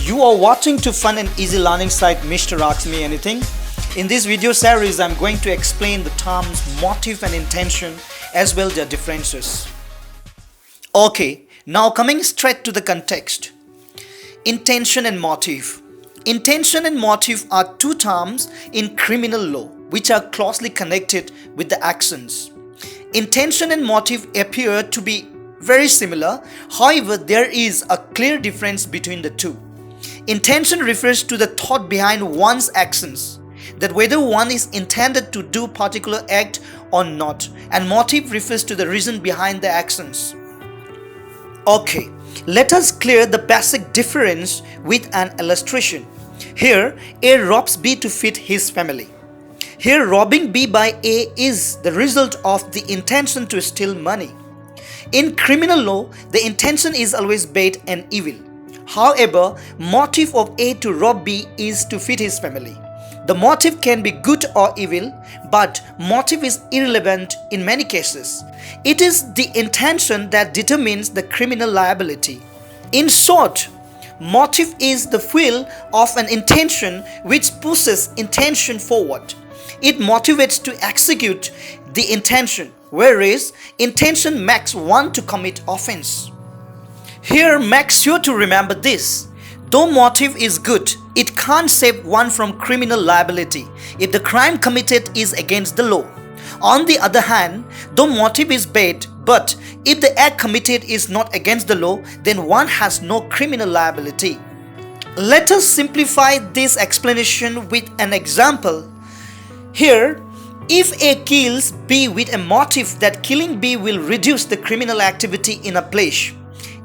You are watching to fun and easy learning site Mr. Ask Me Anything. In this video series, I'm going to explain the terms motive and intention as well their differences. Okay, now coming straight to the context. Intention and motive. Intention and motive are two terms in criminal law which are closely connected with the actions. Intention and motive appear to be very similar, however, there is a clear difference between the two. Intention refers to the thought behind one's actions, that whether one is intended to do particular act or not, and motive refers to the reason behind the actions. Okay, let us clear the basic difference with an illustration. Here, A robs B to feed his family. Here, robbing B by A is the result of the intention to steal money. In criminal law, the intention is always bad and evil. However, motive of A to rob B is to feed his family. The motive can be good or evil, but motive is irrelevant in many cases. It is the intention that determines the criminal liability. In short, motive is the fuel of an intention which pushes intention forward. It motivates to execute the intention, whereas intention makes one to commit offense. Here, make sure to remember this. Though motive is good, it can't save one from criminal liability if the crime committed is against the law. On the other hand, though motive is bad, but if the act committed is not against the law, then one has no criminal liability. Let us simplify this explanation with an example. Here, if A kills B with a motive that killing B will reduce the criminal activity in a place,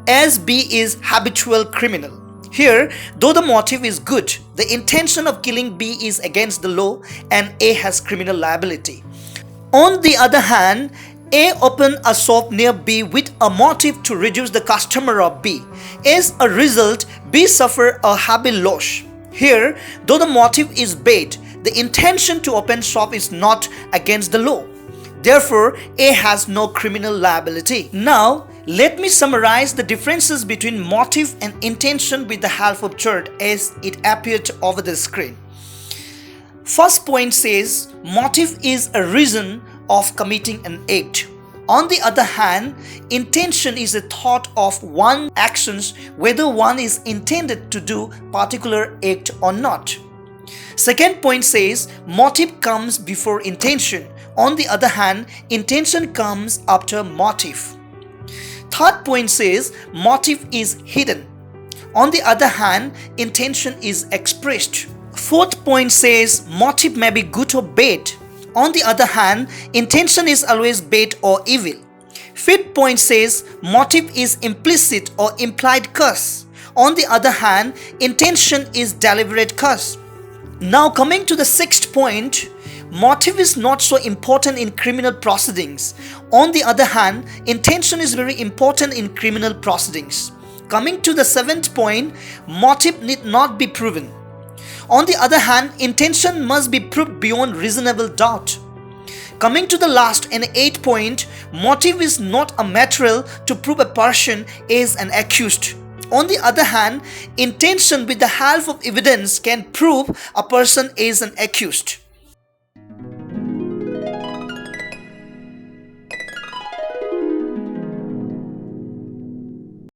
as B is habitual criminal. Here, though the motive is good, the intention of killing B is against the law and A has criminal liability. On the other hand, A opened a shop near B with a motive to reduce the customer of B. As a result, B suffered a heavy loss. Here, though the motive is bad, the intention to open shop is not against the law. Therefore, A has no criminal liability. Now, let me summarize the differences between motive and intention with the help of chart as it appeared over the screen. First point says, motive is a reason of committing an act. On the other hand, intention is a thought of one's actions whether one is intended to do particular act or not. Second point says, motive comes before intention. On the other hand, intention comes after motive. Third point says, motive is hidden. On the other hand, intention is expressed. Fourth point says, motive may be good or bad. On the other hand, intention is always bad or evil. Fifth point says, motive is implicit or implied cause. On the other hand, intention is deliberate cause. Now coming to the sixth point, motive is not so important in criminal proceedings. On the other hand, intention is very important in criminal proceedings. Coming to the seventh point, motive need not be proven. On the other hand, intention must be proved beyond reasonable doubt. Coming to the last and eighth point, motive is not a material to prove a person is an accused. On the other hand, intention with the help of evidence can prove a person is an accused.